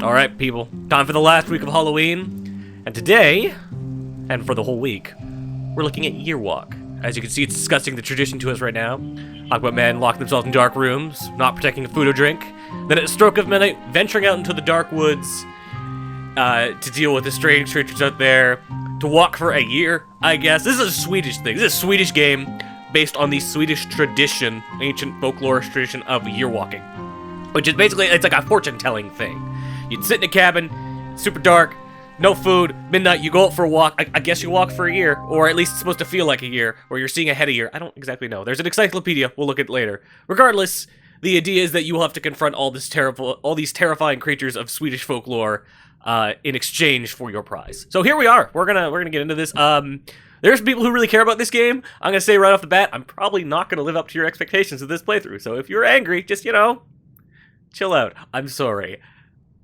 Alright, people. Time for the last week of Halloween. And today, and for the whole week, we're looking at Year Walk. As you can see, it's discussing the tradition to us right now. Talk about men locking themselves in dark rooms, not protecting food or drink. Then at the stroke of midnight, venturing out into the dark woods to deal with the strange creatures out there. To walk for a year, I guess. This is a Swedish thing. This is a Swedish game based on the Swedish tradition, ancient folklore tradition of year walking. Which is basically, it's like a fortune-telling thing. You'd sit in a cabin, super dark, no food, midnight, you go out for a walk. I guess you walk for a year, or at least it's supposed to feel like a year, or you're seeing ahead a year. I don't exactly know. There's an encyclopedia. We'll look at it later. Regardless, the idea is that you will have to confront all these terrifying creatures of Swedish folklore in exchange for your prize. So here we are. We're gonna get into this. There's people who really care about this game. I'm gonna say right off the bat, I'm probably not gonna live up to your expectations of this playthrough. So if you're angry, just chill out. I'm sorry.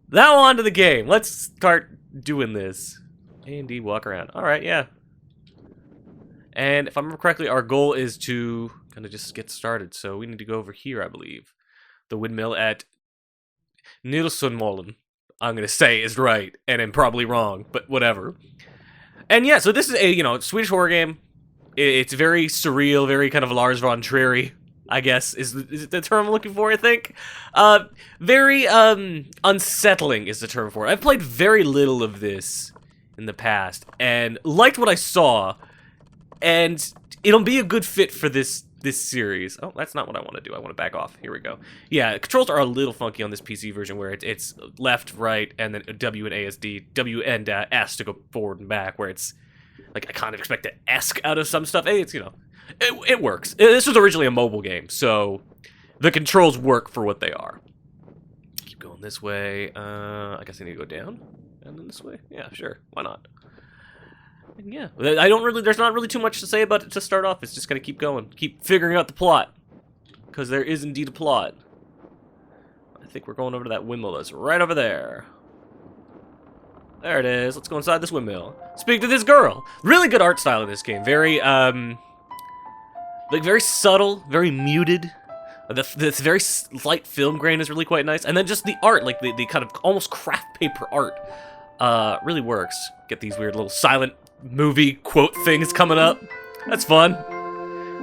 Now on to the game. Let's start doing this. A and D walk around. All right, yeah. And if I remember correctly, our goal is to kind of just get started. So we need to go over here, I believe. The windmill at Nilsonmålen. I'm gonna say is right, and I'm probably wrong, but whatever. And yeah, so this is a Swedish horror game. It's very surreal, very kind of Lars von Trier, I guess is the term I'm looking for. I think very unsettling is the term for it. I've played very little of this in the past and liked what I saw, and it'll be a good fit for this series. Oh, that's not what I want to do. I want to back off. Here we go. Yeah, the controls are a little funky on this PC version where it's left, right, and then W and ASD, W and S to go forward and back, where it's like I kind of expect to ESC out of some stuff. Hey, it's, it works. This was originally a mobile game, so the controls work for what they are. Keep going this way. I guess I need to go down and then this way. Yeah, sure. Why not? And yeah, there's not really too much to say about it to start off. It's just gonna keep going, keep figuring out the plot, because there is indeed a plot. I think we're going over to that windmill that's right over there. There it is. Let's go inside this windmill. Speak to this girl. Really good art style in this game. Very very subtle, very muted. This very light film grain is really quite nice, and then just the art, like the kind of almost craft paper art, really works. Get these weird little silent movie quote things coming up. That's fun.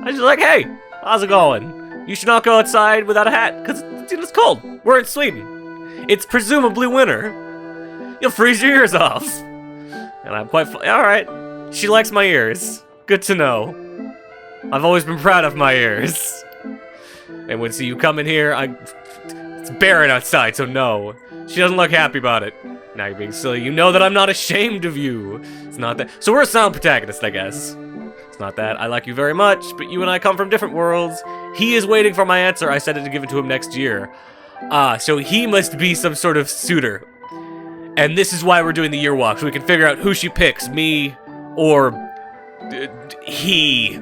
I just like, hey, how's it going? You should not go outside without a hat, because it's cold. We're in Sweden. It's presumably winter. You'll freeze your ears off. And I'm quite alright. She likes my ears. Good to know. I've always been proud of my ears. And when you come in here, it's barren outside, so no. She doesn't look happy about it. Now you're being silly. You know that I'm not ashamed of you. It's not that. So we're a silent protagonist, I guess. It's not that. I like you very much, but you and I come from different worlds. He is waiting for my answer. I said it to give it to him next year. So he must be some sort of suitor. And this is why we're doing the year walk, so we can figure out who she picks, me or he,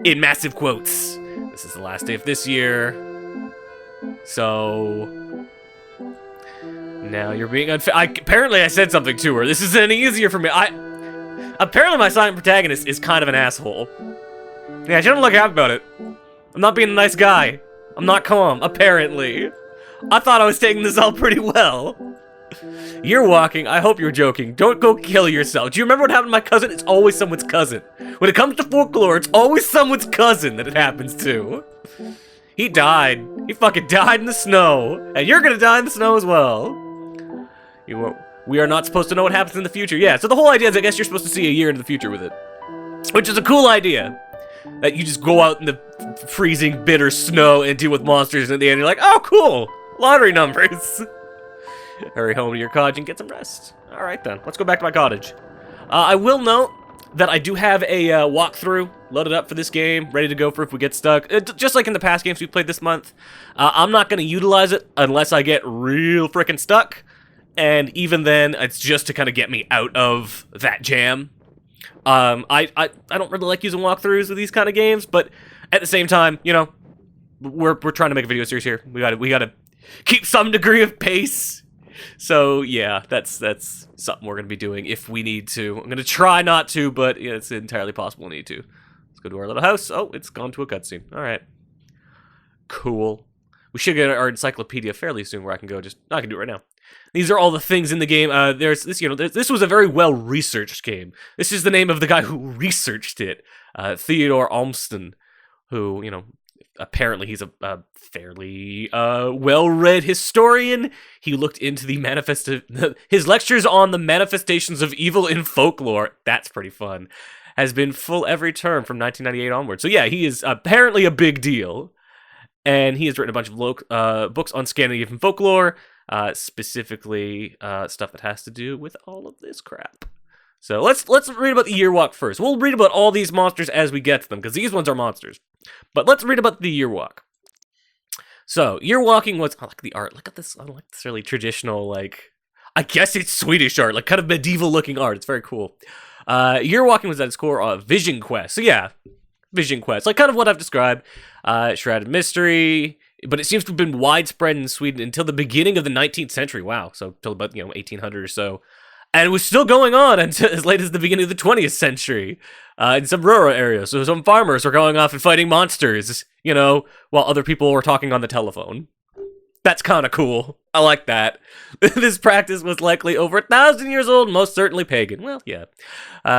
in massive quotes. This is the last day of this year. So now you're being unfair. Apparently I said something to her. This isn't any easier for me. Apparently my silent protagonist is kind of an asshole. Yeah, she doesn't look happy about it. I'm not being a nice guy. I'm not calm, apparently. I thought I was taking this all pretty well. You're walking. I hope you're joking. Don't go kill yourself. Do you remember what happened to my cousin? It's always someone's cousin. When it comes to folklore, it's always someone's cousin that it happens to. He died. He fucking died in the snow. And you're gonna die in the snow as well. We are not supposed to know what happens in the future. Yeah, so the whole idea is I guess you're supposed to see a year into the future with it. Which is a cool idea. That you just go out in the freezing, bitter snow and deal with monsters, and at the end you're like, oh, cool. Lottery numbers. Hurry home to your cottage and get some rest. Alright then, let's go back to my cottage. I will note that I do have a walkthrough loaded up for this game, ready to go for if we get stuck. Just like in the past games we played this month. I'm not going to utilize it unless I get real frickin' stuck. And even then, it's just to kind of get me out of that jam. I don't really like using walkthroughs with these kind of games, but at the same time, we're trying to make a video series here. We gotta keep some degree of pace. So yeah, that's something we're gonna be doing if we need to. I'm gonna try not to, but it's entirely possible we need to. Let's go to our little house. Oh, it's gone to a cutscene. All right, cool. We should get our encyclopedia fairly soon, where I can go. I can do it right now. These are all the things in the game. There's this, this was a very well-researched game. This is the name of the guy who researched it, Theodore Almston, who, apparently he's a fairly well-read historian. He looked into his lectures on the manifestations of evil in folklore. That's pretty fun. Has been full every term from 1998 onward. So yeah, he is apparently a big deal. And he has written a bunch of books on Scandinavian folklore, specifically stuff that has to do with all of this crap. So let's read about the Yearwalk first. We'll read about all these monsters as we get to them, because these ones are monsters. But let's read about the Yearwalk. So, Yearwalking was... I like the art. Look at this. I like this really traditional, I guess it's Swedish art, kind of medieval-looking art. It's very cool. Yearwalking was at its core a vision quest. So yeah, vision quest. Kind of what I've described. Shrouded mystery... But it seems to have been widespread in Sweden until the beginning of the 19th century. Wow. So, till about, 1800 or so. And it was still going on until as late as the beginning of the 20th century in some rural areas. So some farmers were going off and fighting monsters, while other people were talking on the telephone. That's kind of cool. I like that. This practice was likely over 1,000 years old, most certainly pagan. Well, yeah.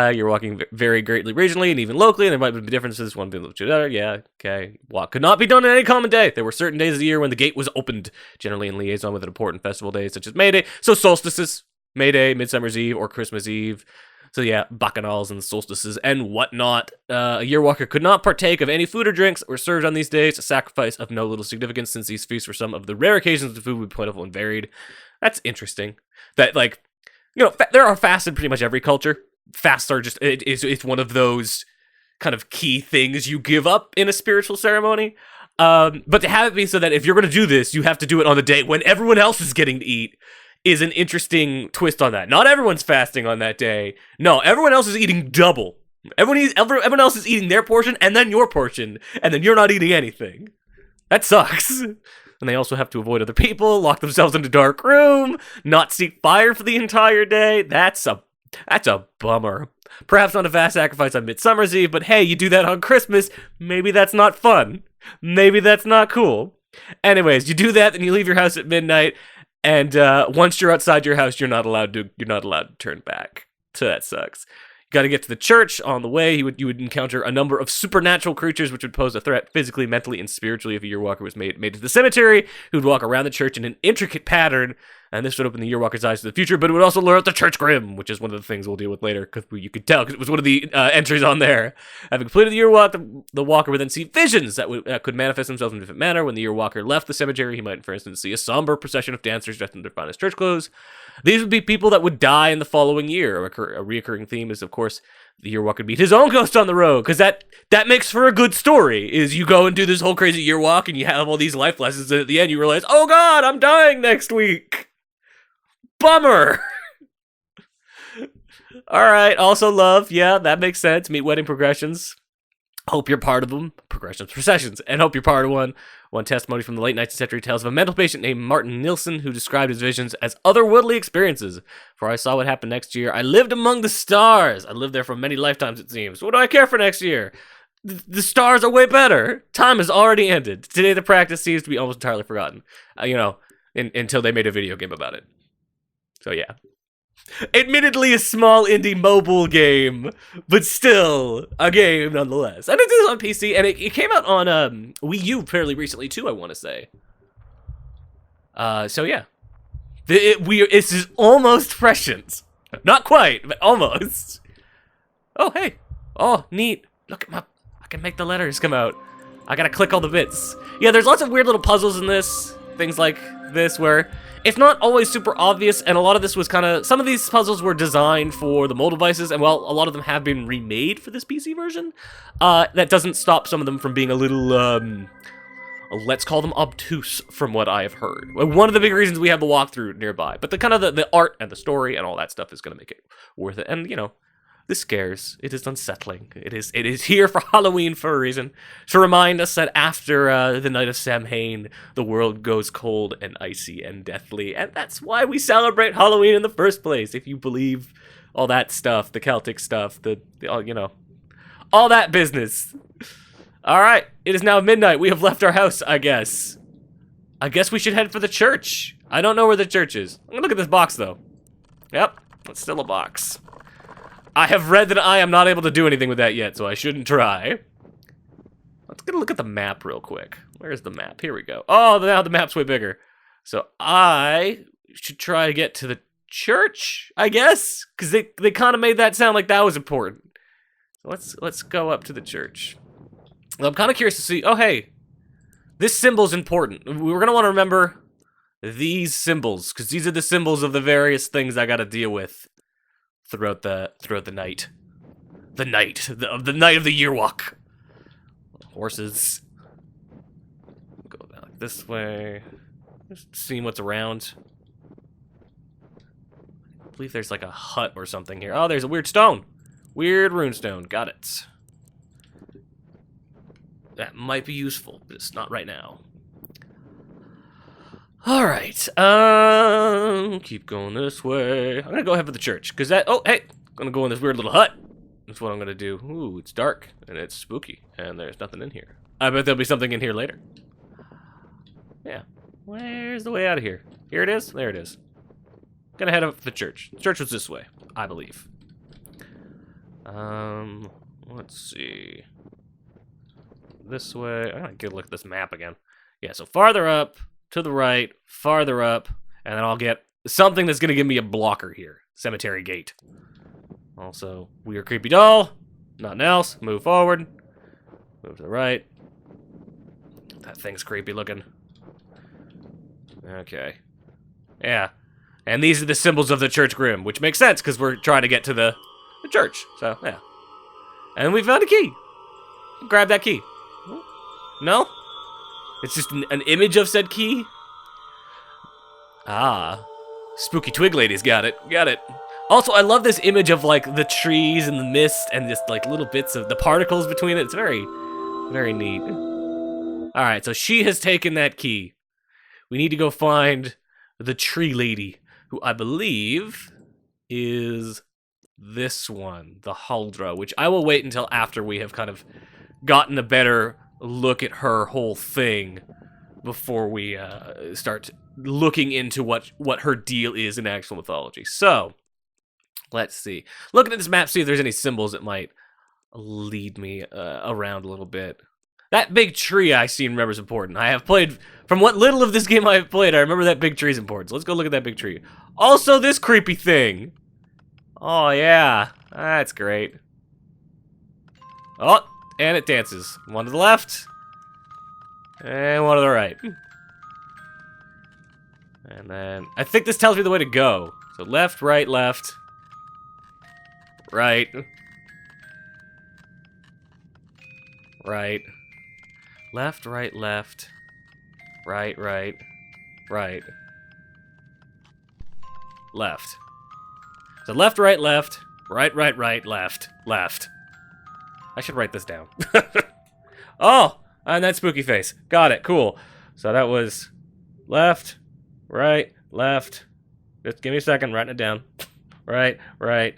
You're walking very greatly regionally and even locally, and there might be differences, one being the other. Yeah, okay. Walk could not be done on any common day. There were certain days of the year when the gate was opened, generally in liaison with an important festival day, such as May Day. So solstices. May Day, Midsummer's Eve, or Christmas Eve. So yeah, bacchanals and solstices and whatnot. A Yearwalker could not partake of any food or drinks that were served on these days, a sacrifice of no little significance since these feasts were some of the rare occasions the food would be plentiful and varied. That's interesting. That, there are fasts in pretty much every culture. Fasts are just, it's one of those kind of key things you give up in a spiritual ceremony. But to have it be so that if you're going to do this, you have to do it on the day when everyone else is getting to eat, is an interesting twist on that. Not everyone's fasting on that day. No, everyone else is eating double. Everyone else is eating their portion and then your portion, and then you're not eating anything. That sucks. And they also have to avoid other people, lock themselves in a dark room, not seek fire for the entire day. That's a bummer. Perhaps not a vast sacrifice on Midsummer's Eve, but hey, you do that on Christmas. Maybe that's not fun. Maybe that's not cool. Anyways, you do that, then you leave your house at midnight. And once you're outside your house, you're not allowed to turn back. So that sucks. You got to get to the church. On the way, you would encounter a number of supernatural creatures which would pose a threat physically, mentally, and spiritually if a Yearwalker was made to the cemetery, who would walk around the church in an intricate pattern. And this would open the Yearwalker's eyes to the future, but it would also lure out the church grim, which is one of the things we'll deal with later, because you could tell, because it was one of the entries on there. Having completed the Yearwalk, the walker would then see visions that could manifest themselves in a different manner. When the Yearwalker left the cemetery, he might, for instance, see a somber procession of dancers dressed in their finest church clothes. These would be people that would die in the following year. A reoccurring theme is, of course, the Yearwalker would meet his own ghost on the road, because that makes for a good story, is you go and do this whole crazy Yearwalk, and you have all these life lessons, and at the end you realize, oh god, I'm dying next week! Bummer! Alright, also love, yeah, that makes sense. Meet wedding progressions. Hope you're part of them. Processions, and hope you're part of one. One testimony from the late 19th century tells of a mental patient named Martin Nilsson who described his visions as otherworldly experiences. For I saw what happened next year. I lived among the stars. I lived there for many lifetimes, it seems. What do I care for next year? The stars are way better. Time has already ended. Today the practice seems to be almost entirely forgotten. Until they made a video game about it. So yeah. Admittedly a small indie mobile game, but still a game nonetheless. And it is on PC, and it came out on Wii U fairly recently too, I want to say. So yeah. This is almost prescient. Not quite, but almost. Oh, hey. Oh, neat. Look at I can make the letters come out. I gotta click all the bits. Yeah, there's lots of weird little puzzles in this. Things like this where it's not always super obvious, and a lot of this was some of these puzzles were designed for the mobile devices, and while a lot of them have been remade for this PC version, that doesn't stop some of them from being a little, let's call them obtuse from what I have heard. One of the big reasons we have the walkthrough nearby, but the art and the story and all that stuff is going to make it worth it, and this scares. It is unsettling. It is here for Halloween for a reason. To remind us that after the night of Samhain, the world goes cold and icy and deathly. And that's why we celebrate Halloween in the first place. If you believe all that stuff, the Celtic stuff, all that business. Alright, it is now midnight. We have left our house, I guess. I guess we should head for the church. I don't know where the church is. I'm gonna look at this box, though. Yep, it's still a box. I have read that I am not able to do anything with that yet, so I shouldn't try. Let's get a look at the map real quick. Where's the map? Here we go. Oh, now the map's way bigger. So I should try to get to the church, I guess? Because they kind of made that sound like that was important. So let's go up to the church. Well, I'm kind of curious to see... Oh, hey. This symbol's important. We're going to want to remember these symbols, because these are the symbols of the various things I got to deal with throughout the night. The night of the year walk. Horses. Go back this way. Just seeing what's around. I believe there's like a hut or something here. Oh, there's a weird stone. Weird runestone. Got it. That might be useful, but it's not right now. Alright, keep going this way. I'm gonna go ahead for the church, because that, oh, hey, I'm gonna go in this weird little hut. That's what I'm gonna do. Ooh, it's dark, and it's spooky, and there's nothing in here. I bet there'll be something in here later. Yeah, where's the way out of here? Here it is? There it is. Gonna head up to the church. The church was this way, I believe. Let's see. This way, I'm gonna get a look at this map again. Yeah, so farther up, to the right, farther up, and then I'll get something that's gonna give me a blocker here. Cemetery gate. Also, weird creepy doll. Nothing else. Move forward. Move to the right. That thing's creepy looking. Okay. Yeah. And these are the symbols of the church grim, which makes sense because we're trying to get to the church. So, yeah. And we found a key. Grab that key. No? It's just an image of said key? Ah. Spooky twig lady's got it. Got it. Also, I love this image of, like, the trees and the mist and just, like, little bits of the particles between it. It's very, very neat. Alright, so she has taken that key. We need to go find the tree lady, who I believe is this one, the Huldra, which I will wait until after we have kind of gotten a better look at her whole thing before we start looking into what her deal is in actual mythology. So, let's see. Looking at this map, see if there's any symbols that might lead me around a little bit. That big tree I see and remember is important. I have played, from what little of this game I have played, I remember that big tree is important. So let's go look at that big tree. Also, this creepy thing. Oh, yeah. That's great. Oh, and it dances. One to the left. And one to the right. And then, I think this tells me the way to go. So left, right, left. Right. Right. Left, right, left. Right, right. Right. Left. So left, right, left. Right, right, right, left. Left. I should write this down. Oh! And that spooky face. Got it. Cool. So that was left, right, left. Just give me a second. Writing it down. Right, right,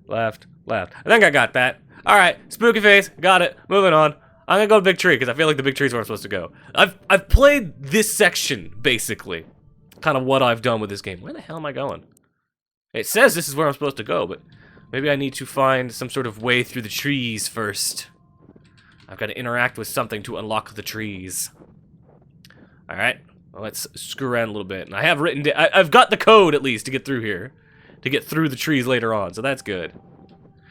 left, left. I think I got that. Alright. Spooky face. Got it. Moving on. I'm gonna go to Big Tree, because I feel like the Big Tree is where I'm supposed to go. I've played this section, basically. Kind of what I've done with this game. Where the hell am I going? It says this is where I'm supposed to go, but maybe I need to find some sort of way through the trees first. I've got to interact with something to unlock the trees. Alright, well, let's screw around a little bit. And I have written down, I've got the code, at least, to get through here. To get through the trees later on, so that's good.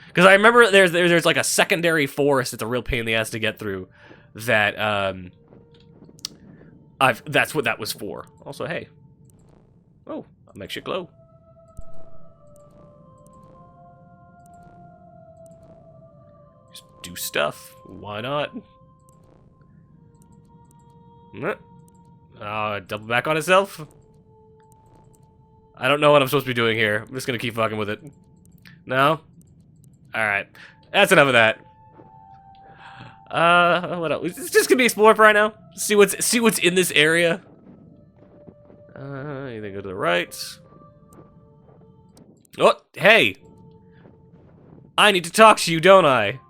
Because I remember there's like a secondary forest that's a real pain in the ass to get through. That, that's what that was for. Also, hey. Oh, that makes you glow. Just do stuff. Why not? Double back on itself? I don't know what I'm supposed to be doing here. I'm just gonna keep fucking with it. No? Alright. That's enough of that. What else? It's just gonna be explore for right now. See what's in this area. You think go to the right. Oh, hey! I need to talk to you, don't I?